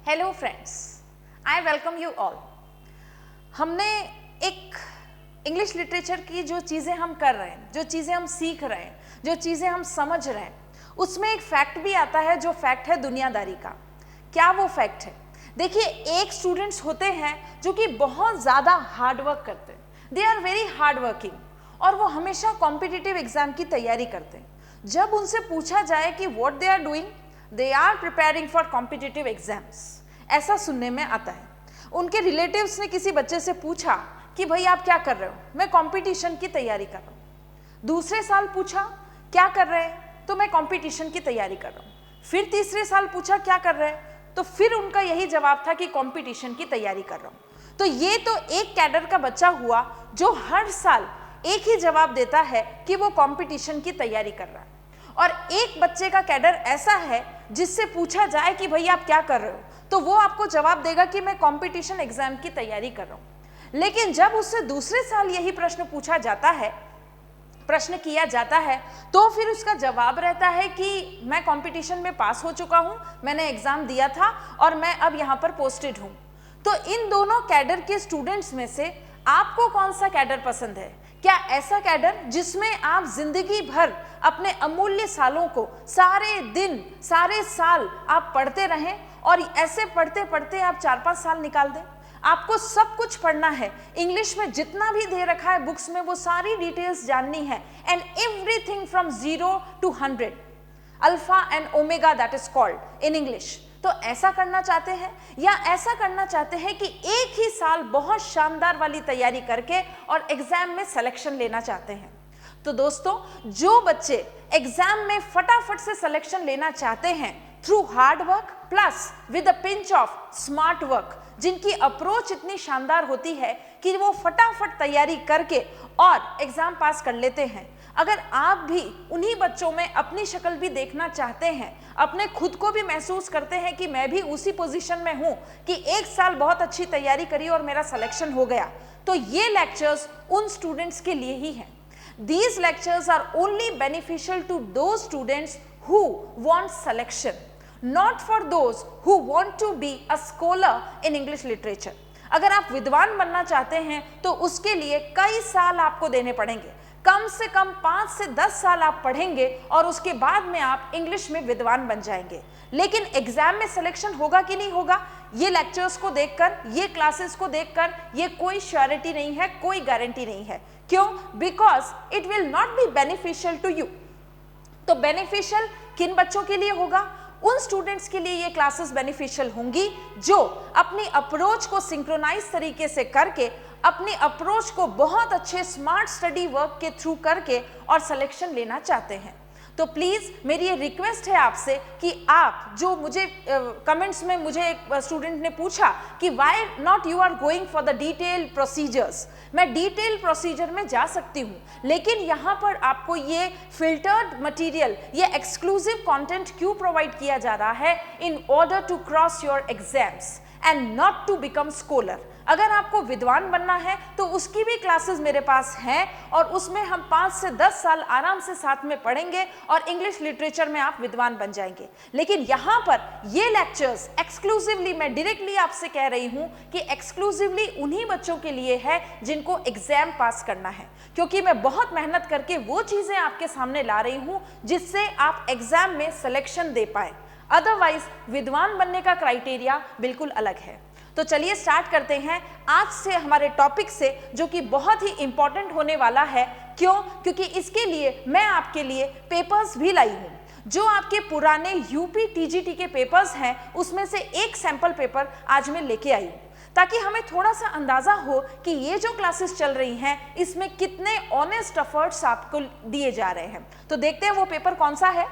Hello friends, I welcome you all. हमने एक English literature की जो चीज़ें हम कर रहे हैं, जो चीज़ें हम सीख रहे हैं, जो चीज़ें हम समझ रहे हैं, उसमें एक फैक्ट भी आता है जो फैक्ट है दुनियादारी का। क्या वो फैक्ट है? देखिए, एक स्टूडेंट्स होते हैं जो कि बहुत ज़्यादा हार्डवर्क करते हैं, they are very hard working और वो हमेशा कॉम्पिटिटिव एग्जाम की तैयारी करते हैं। जब उनसे पूछा जाए कि what they are doing, they are preparing for competitive exams, ऐसा सुनने में आता है। उनके रिलेटिव्स ने किसी बच्चे से पूछा कि भाई आप क्या कर रहे हो? मैं कंपटीशन की तैयारी कर रहा हूँ। दूसरे साल पूछा क्या कर रहे हैं? तो मैं कंपटीशन की तैयारी कर रहा हूँ। फिर तीसरे साल पूछा क्या कर रहे हैं? तो फिर उनका यही जवाब था कि कंपटीशन की तैयारी कर रहा हूँ। तो ये तो एक कैडर का बच्चा हुआ जो हर साल एक ही जवाब देता है कि वो कंपटीशन की तैयारी कर रहा है। और एक बच्चे का कैडर ऐसा है जिससे पूछा जाए कि भाई आप क्या कर रहे हो, तो वो आपको जवाब देगा कि मैं कंपटीशन एग्जाम की तैयारी कर रहा हूं। लेकिन जब उससे दूसरे साल यही प्रश्न पूछा जाता है, प्रश्न किया जाता है, तो फिर उसका जवाब रहता है कि मैं कंपटीशन में पास हो चुका हूं, मैंने एग्जाम दिया था और मैं अब यहां पर पोस्टेड हूं। तो इन दोनों कैडर के स्टूडेंट्स में से आपको कौन सा कैडर पसंद है? क्या ऐसा कैडर जिसमें आप जिंदगी भर अपने अमूल्य सालों को, सारे दिन, सारे साल आप पढ़ते रहें और ऐसे पढ़ते पढ़ते आप 4-5 साल निकाल दें? आपको सब कुछ पढ़ना है, इंग्लिश में जितना भी दे रखा है बुक्स में वो सारी डिटेल्स जाननी है, and everything from 0 to 100, alpha and omega that is called in English. तो ऐसा करना चाहते हैं या ऐसा करना चाहते हैं कि एक ही साल बहुत शानदार वाली तैयारी करके और एग्जाम में सिलेक्शन लेना चाहते हैं? तो दोस्तों, जो बच्चे एग्जाम में फटाफट से सिलेक्शन लेना चाहते हैं through hard work plus with a pinch of smart work, जिनकी अप्रोच इतनी शानदार होती है कि वो फटाफट तैयारी करके और एग्जाम पास कर लेते हैं, अगर आप भी उन्हीं बच्चों में अपनी शक्ल भी देखना चाहते हैं, अपने खुद को भी महसूस करते हैं कि मैं भी उसी पोजीशन में हूं कि एक साल बहुत अच्छी तैयारी करी और मेरा सिलेक्शन हो गया, तो ये लेक्चर्स उन स्टूडेंट्स के लिए ही हैं। These lectures are only beneficial to those students who want selection, not for those who want to be a scholar in English literature. अगर आप विद्वान बनना चाहते हैं तो उसके लिए कई साल आपको देने पड़ेंगे, कम से कम 5 से 10 साल आप पढ़ेंगे और उसके बाद में आप इंग्लिश में विद्वान बन जाएंगे। लेकिन एग्जाम में सिलेक्शन होगा कि नहीं होगा, ये लेक्चर्स को देखकर, ये क्लासेस को देखकर ये कोई श्योरिटी नहीं है, कोई गारंटी नहीं है। क्यों? Because it will not be beneficial to you. तो बेनिफिशियल किन बच्चों के लिए होगा? उन स्टूडेंट्स के लिए ये क्लासेस बेनिफिशियल होंगी जो अपनी अप्रोच को सिंक्रोनाइज तरीके से करके, अपनी अप्रोच को बहुत अच्छे स्मार्ट स्टडी वर्क के थ्रू करके और सिलेक्शन लेना चाहते हैं। तो प्लीज़ मेरी ये रिक्वेस्ट है आपसे कि आप जो मुझे कमेंट्स में मुझे एक स्टूडेंट ने पूछा कि why not you are going for the detail procedures, मैं डिटेल प्रोसीजर में जा सकती हूँ, लेकिन यहाँ पर आपको ये फिल्टर्ड मटेरियल, ये एक्सक्लूसिव कंटेंट क्यों प्रोवाइड किया जा रहा है? In order to cross your exams and not to become scholar. अगर आपको विद्वान बनना है तो उसकी भी क्लासेस मेरे पास हैं और उसमें हम 5 से 10 साल आराम से साथ में पढ़ेंगे और इंग्लिश लिटरेचर में आप विद्वान बन जाएंगे। लेकिन यहाँ पर ये लेक्चर्स एक्सक्लूसिवली, मैं डायरेक्टली आपसे कह रही हूँ कि एक्सक्लूसिवली उन्हीं बच्चों के लिए है जिनको एग्जाम पास करना है, क्योंकि मैं बहुत मेहनत करके वो चीज़ें आपके सामने ला रही हूँ जिससे आप एग्जाम में सिलेक्शन दे पाए। अदरवाइज विद्वान बनने का क्राइटेरिया बिल्कुल अलग है। तो चलिए स्टार्ट करते हैं आज से हमारे टॉपिक से, जो कि बहुत ही इंपॉर्टेंट होने वाला है। क्यों? क्योंकि इसके लिए मैं आपके लिए पेपर्स भी लाई हूँ। जो आपके पुराने यूपी टीजीटी के पेपर्स हैं उसमें से एक सैंपल पेपर आज मैं लेके आई हूँ, ताकि हमें थोड़ा सा अंदाजा हो कि ये जो क्लासेस चल रही हैं इसमें कितने ऑनेस्ट एफर्ट्स आपको दिए जा रहे हैं। तो देखते हैं वो पेपर कौन सा है।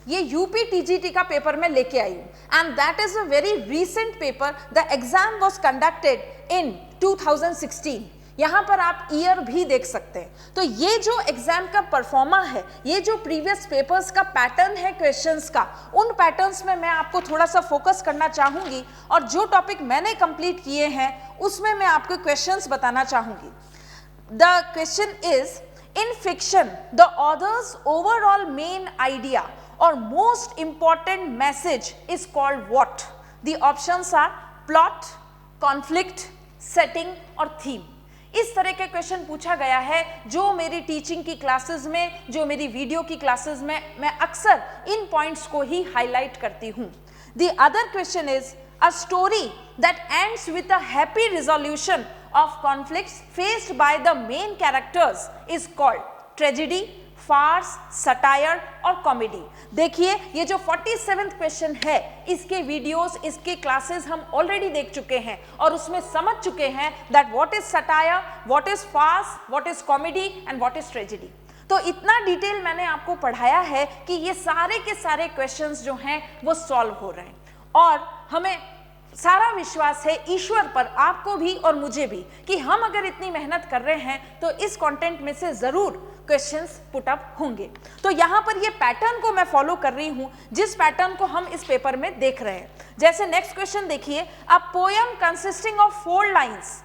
ये यूपी टीजीटी का पेपर मैं लेके आई हूं and that is a very recent paper. The exam was conducted in 2016। यहाँ पर आप ईयर भी देख सकते हैं। तो ये जो एग्जाम का परफॉर्मा है, ये जो प्रीवियस पेपर्स का पैटर्न है क्वेश्चंस का, उन पैटर्न्स में मैं आपको थोड़ा सा फोकस करना चाहूँगी और जो टॉपिक मैंने कंप्लीट किए हैं उसमें मैं आपको क्वेश्चंस बताना चाहूँगी। The question is, In fiction, the author's overall main idea or most important message is called what? The options are plot, conflict, setting और theme. इस तरह के क्वेश्चन पूछा गया है जो मेरी टीचिंग की क्लासेस में, जो मेरी वीडियो की क्लासेस में मैं अक्सर इन पॉइंट्स को ही हाईलाइट करती हूँ. The other question is a story that ends with a happy resolution of conflicts faced by the main characters is called tragedy, farce, satire और comedy. देखिए ये जो 47th क्वेश्चन है इसके वीडियोस, इसके क्लासेस हम ऑलरेडी देख चुके हैं और उसमें समझ चुके हैं that what is satire, what is farce, what is comedy and what is tragedy. तो इतना डिटेल मैंने आपको पढ़ाया है कि ये सारे के सारे क्वेश्चंस जो हैं वो सॉल्व हो रहे हैं और हमें सारा विश्वास है ईश्वर पर, आपको भी और मुझे भी, कि हम अगर इतनी मेहनत कर रहे हैं तो इस कंटेंट में से जरूर क्वेश्चंस पुट अप होंगे. तो यहाँ पर ये पैटर्न को मैं फॉलो कर रही हूँ जिस पैटर्न को हम इस पेपर में देख रहे हैं. जैसे नेक्स्ट क्वेश्चन देखिए, a poem consisting of 4 lines,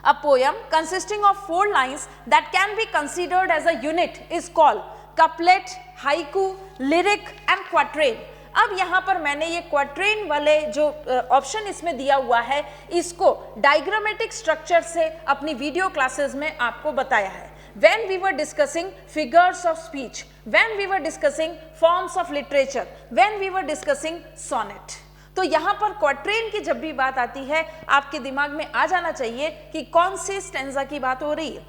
a poem consisting of 4 lines that can be considered as a unit is called couplet, haiku, lyric and quatrain. अब यहाँ पर मैंने ये क्वाट्रेन वाले जो ऑप्शन इसमें दिया हुआ है इसको डायग्रामेटिक स्ट्रक्चर से अपनी वीडियो क्लासेस में आपको बताया है. When we were discussing figures of speech, when we were discussing forms of literature, when we were discussing sonnet. तो यहाँ पर क्वाट्रेन की जब भी बात आती है आपके दिमाग में आ जाना चाहिए कि कौन सी स्टेंजा की बात हो रही है.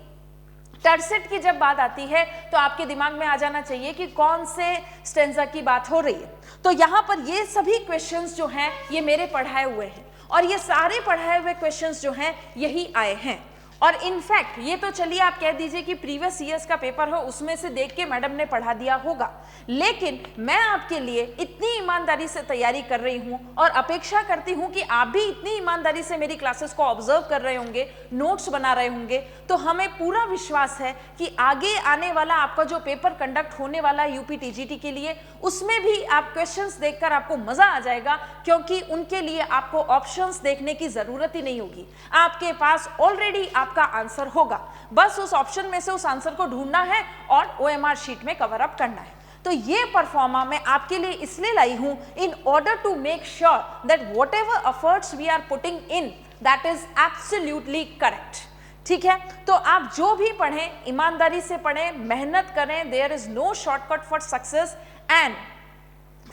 टर्सेट की जब बात आती है तो आपके दिमाग में आ जाना चाहिए कि कौन से स्टेंजा की बात हो रही है. तो यहाँ पर ये सभी क्वेश्चंस जो हैं ये मेरे पढ़ाए हुए हैं और ये सारे पढ़ाए हुए क्वेश्चंस जो हैं यही आए हैं. और इनफैक्ट ये तो चलिए आप कह दीजिए कि प्रीवियस ईयर्स का पेपर हो उसमें से देख के मैडम ने पढ़ा दिया होगा, लेकिन मैं आपके लिए इतनी ईमानदारी से तैयारी कर रही हूँ और अपेक्षा करती हूँ कि आप भी इतनी ईमानदारी से मेरी क्लासेस को ऑब्जर्व कर रहे होंगे, नोट्स बना रहे होंगे. तो हमें पूरा विश्वास है कि आगे आने वाला आपका जो पेपर कंडक्ट होने वाला है यूपी टीजीटी के लिए, उसमें भी आप क्वेश्चंस देखकर आपको मजा आ जाएगा, क्योंकि उनके लिए आपको ऑप्शंस देखने की जरूरत ही नहीं होगी. आपके पास ऑलरेडी आपका आंसर होगा, बस उस ऑप्शन में से उस आंसर को ढूंढना है और ओएमआर शीट में कवर अप करना है. तो ये परफॉर्मा मैं आपके लिए इसलिए लाई हूं in order to make sure that whatever efforts we are putting in that is absolutely correct. ठीक है, तो आप जो भी पढ़ें ईमानदारी से पढ़ें, मेहनत करें. There is no shortcut for success. And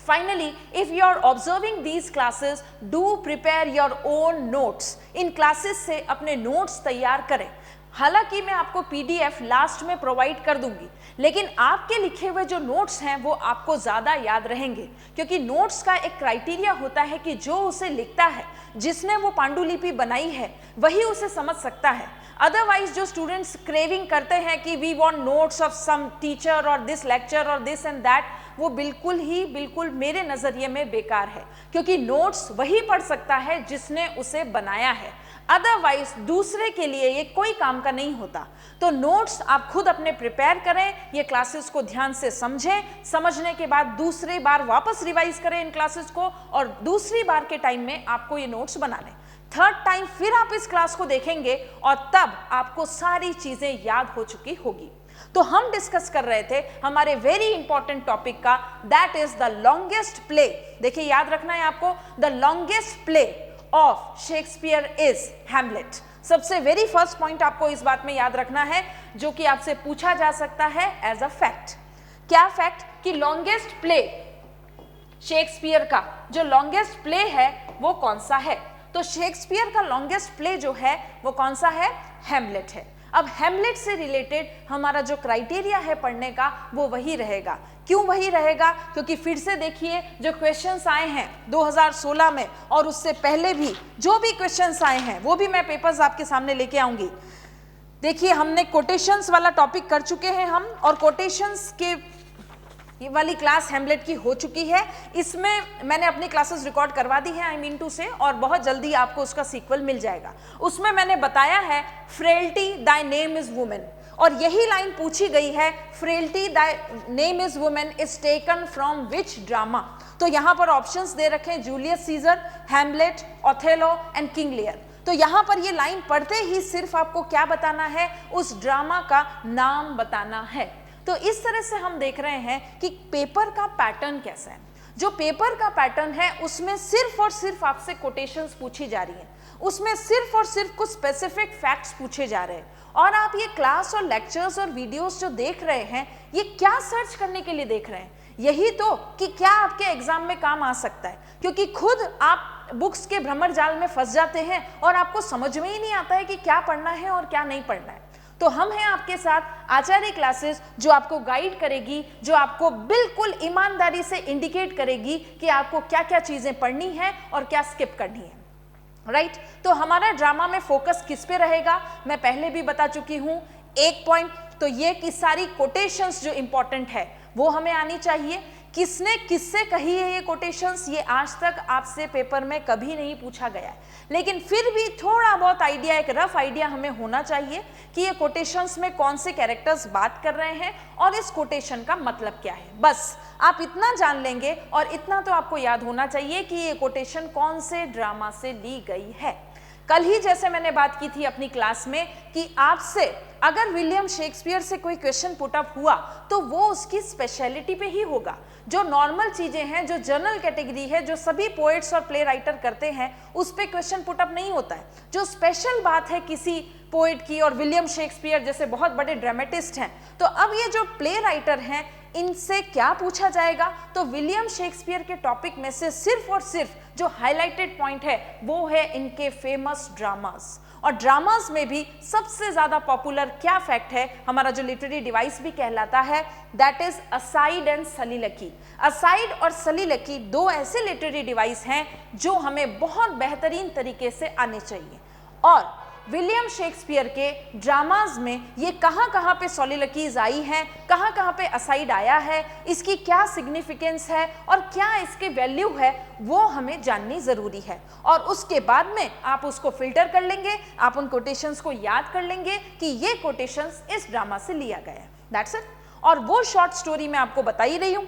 finally, if you are observing these classes, do prepare your own notes. In classes से अपने नोट्स तैयार करें. हालांकि मैं आपको पीडीएफ लास्ट में प्रोवाइड कर दूंगी, लेकिन आपके लिखे हुए जो नोट्स हैं वो आपको ज़्यादा याद रहेंगे, क्योंकि नोट्स का एक क्राइटेरिया होता है कि जो उसे लिखता है, जिसने वो पांडुलिपि बनाई है, वही उसे समझ सकता है. अदरवाइज जो स्टूडेंट्स क्रेविंग करते हैं कि we want notes of some teacher और दिस लेक्चर और दिस एंड दैट, वो बिल्कुल मेरे नज़रिए में बेकार है, क्योंकि नोट्स वही पढ़ सकता है जिसने उसे बनाया है. अदरवाइज दूसरे के लिए ये कोई काम का नहीं होता. तो नोट्स आप खुद अपने प्रिपेयर करें, ये क्लासेस को ध्यान से समझें, समझने के बाद दूसरी बार वापस रिवाइज करें इन क्लासेस को और दूसरी बार के टाइम में आपको ये नोट्स बना लें. थर्ड टाइम फिर आप इस क्लास को देखेंगे और तब आपको सारी चीजें याद हो चुकी होगी. तो हम डिस्कस कर रहे थे हमारे वेरी इंपॉर्टेंट टॉपिक का, that is the longest play. देखिए याद रखना है आपको, the longest play of Shakespeare is Hamlet. सबसे वेरी फर्स्ट पॉइंट आपको इस बात में याद रखना है जो कि आपसे पूछा जा सकता है एज अ फैक्ट. क्या फैक्ट? कि लॉन्गेस्ट प्ले शेक्सपियर का जो लॉन्गेस्ट प्ले है वो कौन सा है. तो शेक्सपियर का लॉन्गेस्ट प्ले जो है वो कौन सा है? हैमलेट है. अब हैमलेट से रिलेटेड हमारा जो क्राइटेरिया है पढ़ने का वो वही रहेगा. क्यों वही रहेगा? क्योंकि फिर से देखिए जो क्वेश्चंस आए हैं 2016 में और उससे पहले भी जो भी क्वेश्चंस आए हैं वो भी मैं पेपर्स आपके सामने लेके आऊंगी. देखिए हमने कोटेशंस वाला टॉपिक कर चुके हैं हम, और कोटेशंस के ये वाली क्लास हैमलेट की हो चुकी है. इसमें मैंने अपनी क्लासेस रिकॉर्ड करवा दी है, आई मीन टू से, और बहुत जल्दी आपको उसका सीक्वल मिल जाएगा. उसमें मैंने बताया है frailty Dai name is women, और यही लाइन पूछी गई है, frailty Dai name is women is taken from which drama. तो यहाँ पर ऑप्शंस दे रखे हैं, Julius Caesar, Hamlet, Othello and King Lear. तो यहाँ पर ये लाइन पढ़ते ही सिर्फ आपको क्या बताना है, उस ड्रामा का नाम बताना है। तो इस तरह से हम देख रहे हैं कि पेपर का पैटर्न कैसा है। जो पेपर का पैटर्न है उसमें सिर्फ और सिर्फ आपसे कोटेशंस पूछी जा रही हैं, उसमें सिर्फ और सिर्फ कुछ स्पेसिफिक फैक्ट्स पूछे जा रहे हैं। और आप ये क्लास और लेक्चर्स और वीडियोस जो देख रहे हैं, ये क्या सर्च करने के लिए देख रहे हैं? यही तो कि क्या आपके एग्जाम में काम आ सकता है, क्योंकि खुद आप बुक्स के भ्रमर जाल में फंस जाते हैं और आपको समझ में ही नहीं आता है कि क्या पढ़ना है और क्या नहीं पढ़ना है। तो हम हैं आपके साथ आचार्य क्लासेस, जो आपको गाइड करेगी, जो आपको बिल्कुल ईमानदारी से इंडिकेट करेगी कि आपको क्या क्या चीजें पढ़नी है और क्या स्किप करनी है। राइट तो हमारा ड्रामा में फोकस किस पे रहेगा, मैं पहले भी बता चुकी हूं। एक पॉइंट तो ये कि सारी कोटेशंस जो इंपॉर्टेंट है वो हमें आनी चाहिए। किसने किससे कही है ये कोटेशंस, ये आज तक आपसे पेपर में कभी नहीं पूछा गया है, लेकिन फिर भी थोड़ा बहुत आइडिया, एक रफ आइडिया हमें होना चाहिए कि ये कोटेशंस में कौन से कैरेक्टर्स बात कर रहे हैं और इस कोटेशन का मतलब क्या है। बस आप इतना जान लेंगे और इतना तो आपको याद होना चाहिए कि ये कोटेशन कौन से ड्रामा से ली गई है। कल ही जैसे मैंने बात की थी अपनी क्लास में कि आपसे अगर विलियम शेक्सपियर से कोई क्वेश्चन पुट अप हुआ तो वो उसकी स्पेशलिटी पे ही होगा। जो नॉर्मल चीजें हैं, जो जनरल कैटेगरी है, जो सभी पोएट्स और प्ले राइटर करते हैं, उस पे क्वेश्चन पुट अप नहीं होता है। जो स्पेशल बात है किसी पोएट की, और विलियम शेक्सपियर जैसे बहुत बड़े ड्रामेटिस्ट हैं, तो अब ये जो प्ले राइटर हैं इनसे क्या पूछा जाएगा, तो विलियम शेक्सपियर के टॉपिक में से सिर्फ और सिर्फ जो हाईलाइटेड पॉइंट है वो है इनके फेमस ड्रामास। और ड्रामास में भी सबसे ज्यादा पॉपुलर क्या फैक्ट है, हमारा जो लिटरेरी डिवाइस भी कहलाता है, that is aside and soliloquy. Aside और सलीलकी दो ऐसे लिटरेरी डिवाइस हैं जो हमें बहुत बेहतरीन तरीके से आने चाहिए। और विलियम शेक्सपियर के ड्रामाज में ये कहाँ पे सॉलिलकीज आई हैं, कहाँ पे असाइड आया है, इसकी क्या सिग्निफिकेंस है और क्या इसके वैल्यू है, वो हमें जाननी ज़रूरी है। और उसके बाद में आप उसको फिल्टर कर लेंगे, आप उन कोटेशंस को याद कर लेंगे कि ये कोटेशंस इस ड्रामा से लिया गया है। That's it. और वो शॉर्ट स्टोरी मैं आपको बता ही रही हूँ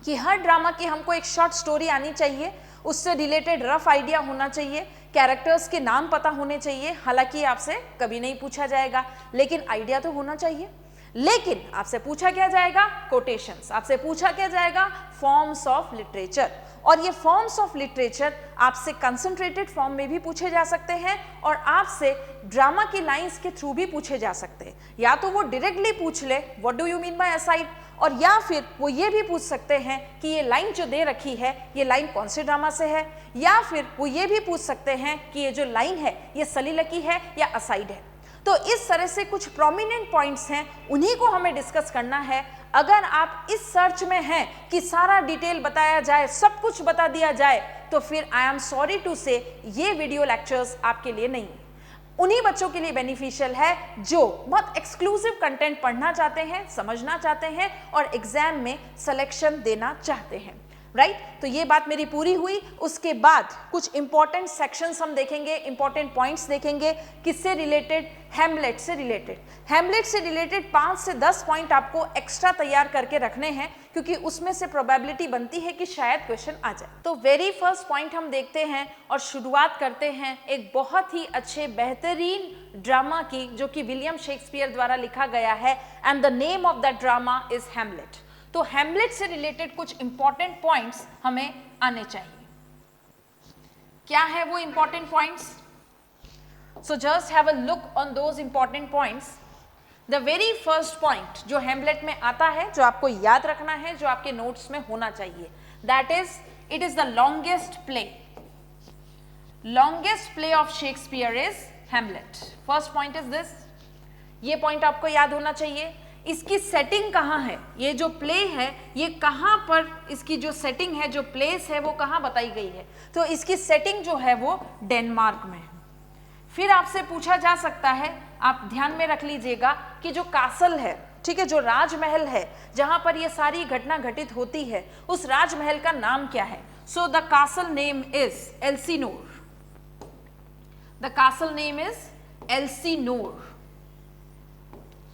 कि हर ड्रामा की हमको एक शॉर्ट स्टोरी आनी चाहिए, उससे रिलेटेड रफ आइडिया होना चाहिए, कैरेक्टर्स के नाम पता होने चाहिए। हालांकि आपसे कभी नहीं पूछा जाएगा, लेकिन आइडिया तो होना चाहिए। लेकिन आपसे पूछा क्या जाएगा, कोटेशंस। आपसे पूछा क्या जाएगा, फॉर्म्स ऑफ लिटरेचर। और ये फॉर्म्स ऑफ लिटरेचर आपसे कंसंट्रेटेड फॉर्म में भी पूछे जा सकते हैं और आपसे ड्रामा की लाइंस के थ्रू भी पूछे जा सकते हैं। या तो वो डायरेक्टली पूछ ले what do you mean by aside, और या फिर वो ये भी पूछ सकते हैं कि ये लाइन जो दे रखी है ये लाइन कौन से ड्रामा से है, या फिर वो ये भी पूछ सकते हैं कि ये जो लाइन है ये सलीलकी है या असाइड है। तो इस तरह से कुछ प्रोमिनेंट पॉइंट्स हैं, उन्हीं को हमें डिस्कस करना है। अगर आप इस सर्च में हैं कि सारा डिटेल बताया जाए, सब कुछ बता दिया जाए, तो फिर आई एम सॉरी टू से ये वीडियो लेक्चर्स आपके लिए नहीं है। उन्हीं बच्चों के लिए बेनिफिशियल है जो बहुत एक्सक्लूसिव कंटेंट पढ़ना चाहते हैं, समझना चाहते हैं और एग्जाम में सिलेक्शन देना चाहते हैं। राइट तो ये बात मेरी पूरी हुई। उसके बाद कुछ इंपॉर्टेंट सेक्शंस हम देखेंगे, इंपॉर्टेंट पॉइंट्स देखेंगे। किससे रिलेटेड, हैमलेट से रिलेटेड। हैमलेट से रिलेटेड 5 से 10 पॉइंट आपको एक्स्ट्रा तैयार करके रखने हैं, क्योंकि उसमें से प्रोबेबिलिटी बनती है कि शायद क्वेश्चन आ जाए। तो वेरी फर्स्ट पॉइंट हम देखते हैं और शुरुआत करते हैं एक बहुत ही अच्छे बेहतरीन ड्रामा की, जो कि विलियम शेक्सपियर द्वारा लिखा गया है, and the name of that drama is Hamlet. तो हैमलेट से रिलेटेड कुछ इंपॉर्टेंट पॉइंट्स हमें आने चाहिए। क्या है वो important points? So just have a look on those important points. The very first point जो हैमलेट में आता है, जो आपको याद रखना है, जो आपके नोट्स में होना चाहिए, that is it is the longest play. Longest play of Shakespeare is Hamlet. First point is this. ये पॉइंट आपको याद होना चाहिए। इसकी सेटिंग कहाँ है, ये जो प्ले है ये कहाँ पर, इसकी जो सेटिंग है, जो प्लेस है, वो कहाँ बताई गई है, तो इसकी सेटिंग जो है वो डेनमार्क में है। फिर आपसे पूछा जा सकता है, आप ध्यान में रख लीजिएगा कि जो कासल है, ठीक है, जो राजमहल है जहां पर ये सारी घटना घटित होती है, उस राजमहल का नाम क्या है? So the castle name is Elsinore. The castle name is Elsinore.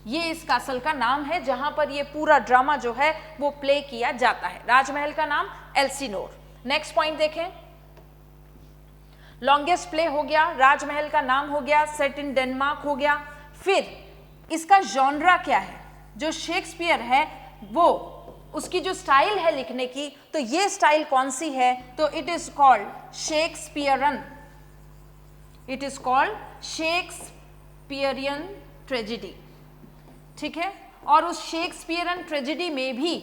ये इस कासल का नाम है जहां पर ये पूरा ड्रामा जो है वो प्ले किया जाता है। राजमहल का नाम एल्सिनोर। नेक्स्ट पॉइंट देखें। लॉन्गेस्ट प्ले हो गया, राजमहल का नाम हो गया, सेट इन डेनमार्क हो गया। फिर इसका जॉनरा क्या है, जो शेक्सपियर है वो उसकी जो स्टाइल है लिखने की, तो ये स्टाइल कौन सी है, तो it is called Shakespearean, it is called Shakespearean tragedy. ठीक है, और उस शेक्सपियरन ट्रेजेडी में भी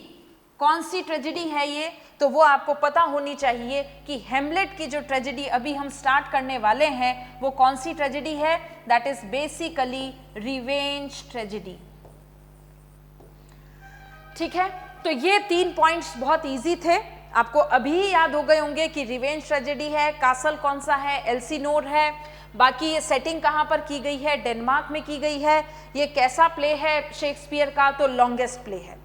कौन सी ट्रेजेडी है ये, तो वो आपको पता होनी चाहिए कि हेमलेट की जो ट्रेजेडी अभी हम स्टार्ट करने वाले हैं वो कौन सी ट्रेजेडी है, that is basically revenge tragedy. ठीक है, तो ये 3 पॉइंट्स बहुत इजी थे, आपको अभी याद हो गए होंगे कि रिवेंज ट्रेजेडी है, कासल कौन सा है, एल्सिनोर है, बाकी ये सेटिंग कहाँ पर की गई है, डेनमार्क में की गई है, ये कैसा प्ले है शेक्सपियर का, तो लॉन्गेस्ट प्ले है।